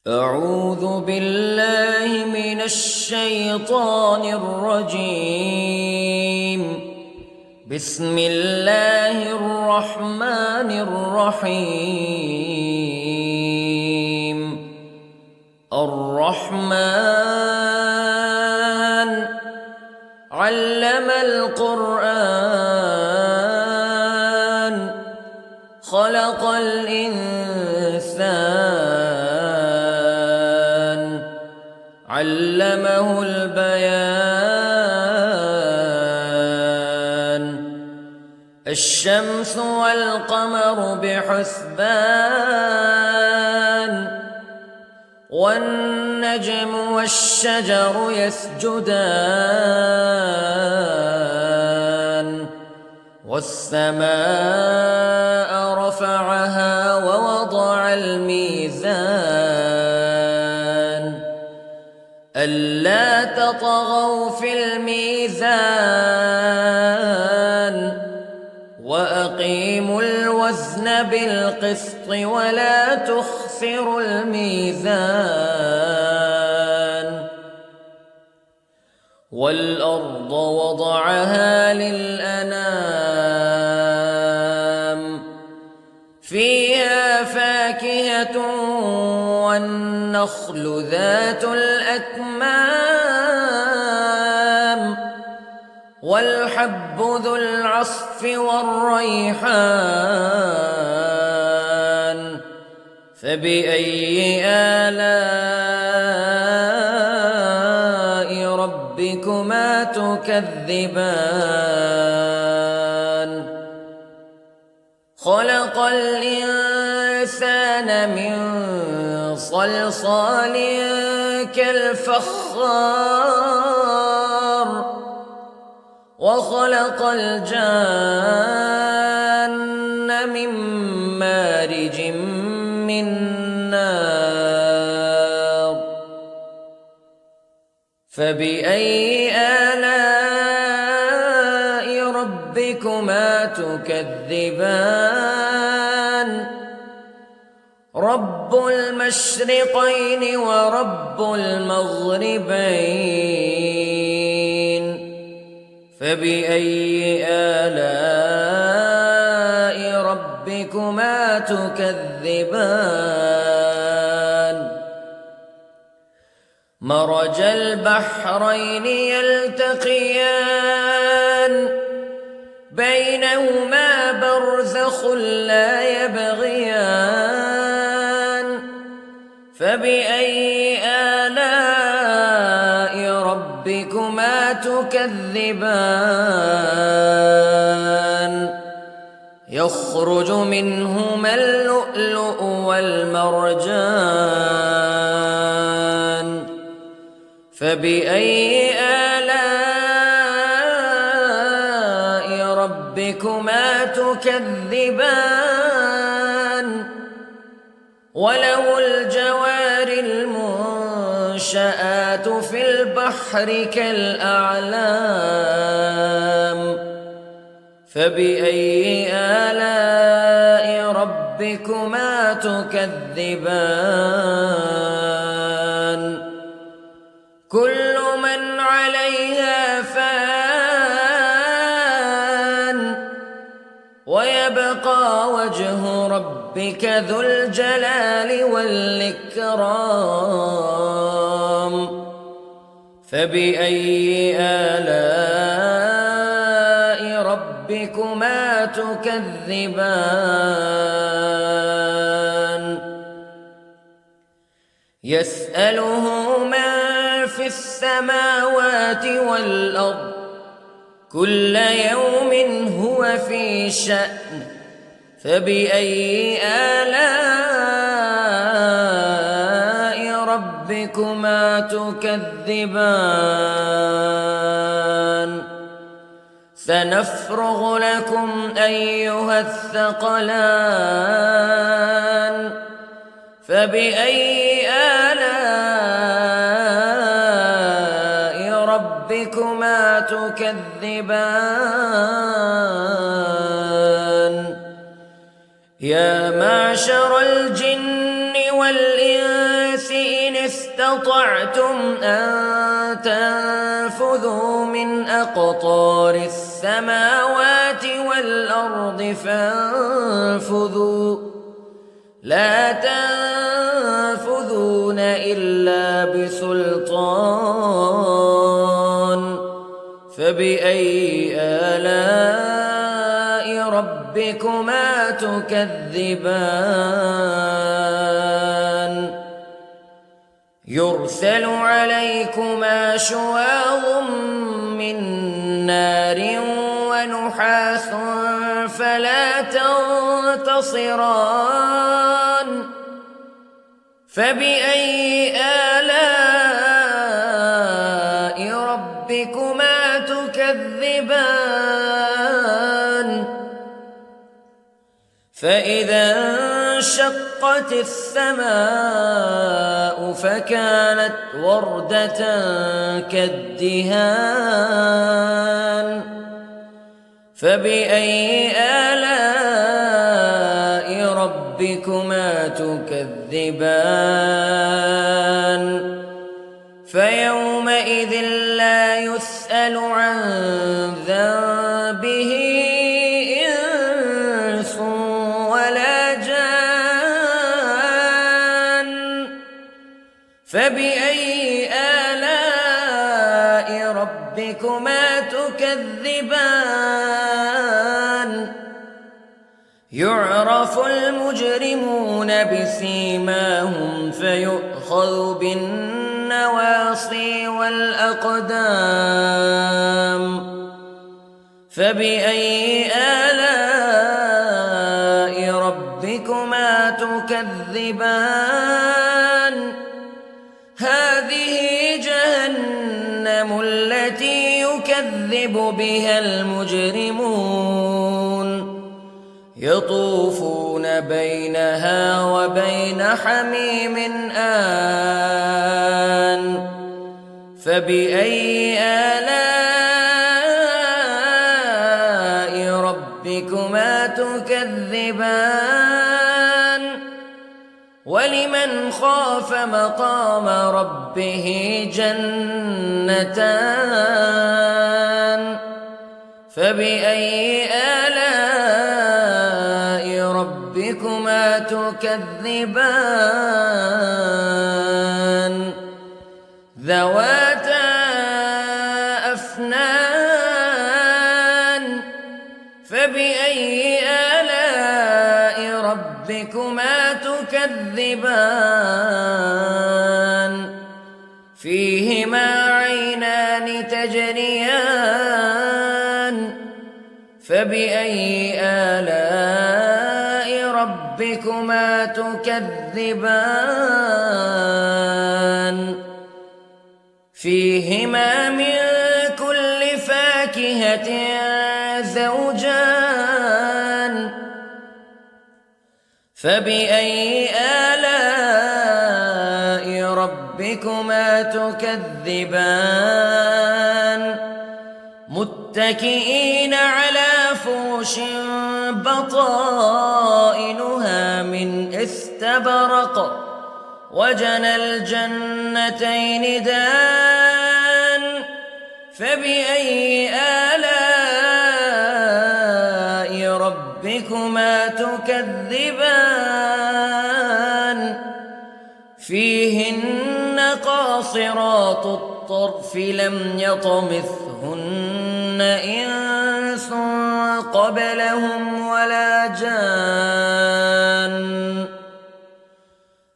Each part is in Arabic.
أعوذ بالله من الشيطان الرجيم. بسم الله الرحمن الرحيم. الرحمن علم القرآن خلق الإنسان علمه البيان. الشمس والقمر بحسبان والنجم والشجر يسجدان والسماء رفعها ووضع الميزان ألا تطغوا في الميزان وأقيموا الوزن بالقسط ولا تخسروا الميزان. والأرض وضعها للأنام فيها فاكهة والنخل ذات الأكمام والحب ذو العصف والريحان فبأي آلاء ربكما تكذبان. خلق الإنسان من صلصال كالفخار وخلق الجان من مارج من نار فبأي آلاء ربكما تكذبان. رب المشرقين ورب المغربين فبأي آلاء ربكما تكذبان. مرج البحرين يلتقيان بينهما برزخ لا يبغيان فبأي آلاء ربكما تكذبان. يخرج منهما اللؤلؤ والمرجان فبأي آلاء ربكما تكذبان. وله الجوار المنشآت في البحر كالأعلام فبأي آلاء ربكما تكذبان. كل من عليها فان ويبقى وجه ربك ذو الجلال والإكرام فبأي آلاء ربكما تكذبان. يسأله من في السماوات والأرض كل يوم هو في شأن فبأي آلاء ربكما تكذبان. سنفرغ لكم أيها الثقلان فبأي آلاء ربكما تكذبان. يا معشر الجن والإنس استطعتم أن تنفذوا من أقطار السماوات والأرض فانفذوا لا تنفذون إلا بسلطان فبأي آلاء ربكما تكذبان يرسل عليكما شواظ من نار ونحاس فلا تنتصران فبأي آلاء ربكما تكذبان فإذا انشقت السماء فكانت وردة كالدهان فبأي آلاء ربكما تكذبان فيومئذ لا يسأل عن ذنبه إنس ولا جان فبأي آلاء ربكما تكذبان يعرف المجرمون بسيماهم فيؤخذ بالنواصي والأقدام فبأي آلاء ربكما تكذبان هذه جهنم التي يكذب بها المجرمون يطوفون بينها وبين حميم آن فبأي آلاء ربكما تكذبان ولمن خاف مقام ربه جنتان فبأي آلاء ربكما تكذبان ذواتا أفنان فبأي آلاء ربكما تكذبان فيهما عينان تجريان فبأي آلاء ربكما تكذبان فيهما من كل فاكهة زوجان فبأي آلاء ربكما تكذبان متكئين على فرش بطائنها من استبرق وجنى الجنتين دان فبأي آلاء ربكما تكذبان فيهن قاصرات الطرف لم يطمثهن إنس قبلهم ولا جان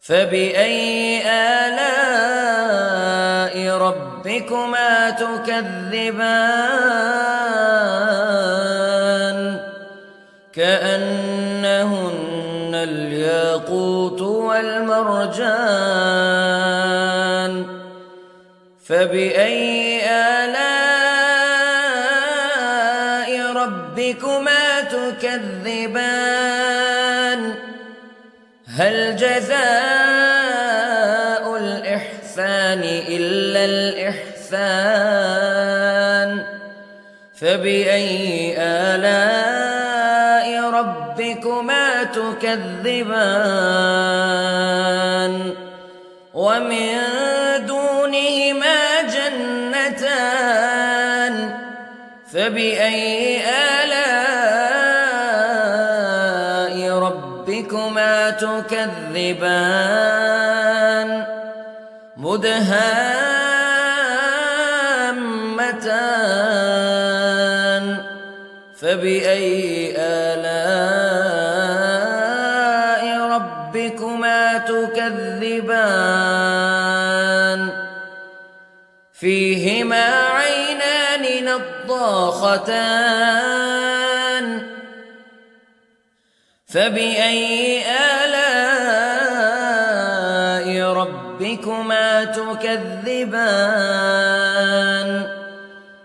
فبأي آلاء ربكما تكذبان كأنهن الياقوت والمرجان فبأي آلاء ربكما تكذبان هل جزاء الإحسان إلا الإحسان فبأي آلاء ربكما تكذبان ومن دونهما جنتان فبأي آلاء ربكما تكذبان مدهامتان فبأي آلاء ربكما تكذبان فيهما عينان نضاختان فبأي آلاء ربكما تكذبان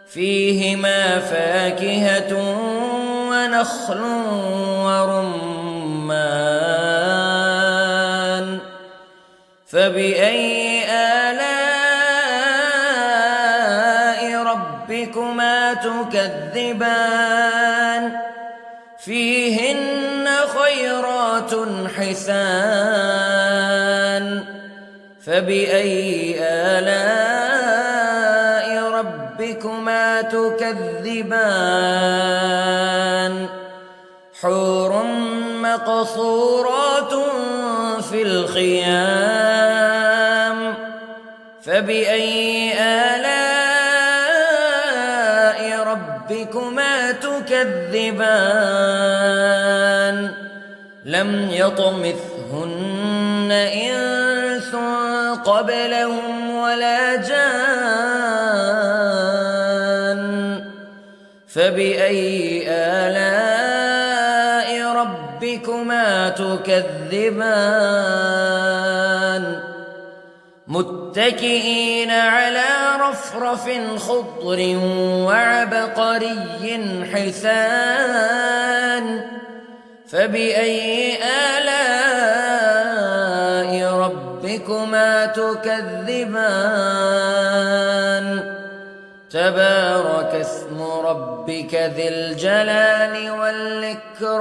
فيهما فاكهة ونخل ورمان فبأي آلاء ربكما تكذبان فيهن خيرات حسان فبأي آلاء ربكما تكذبان حور مقصورات في الخيام فبأي آلاء ربكما تكذبان لم يطمثهن إنس قبلهم ولا جان فبأي آلاء ربكما تكذبان متكئين على رفرف خضر وعبقري حسان فبأي آلاء ربكما تكذبان تبارك اسم ربك ذي الجلال والإكرام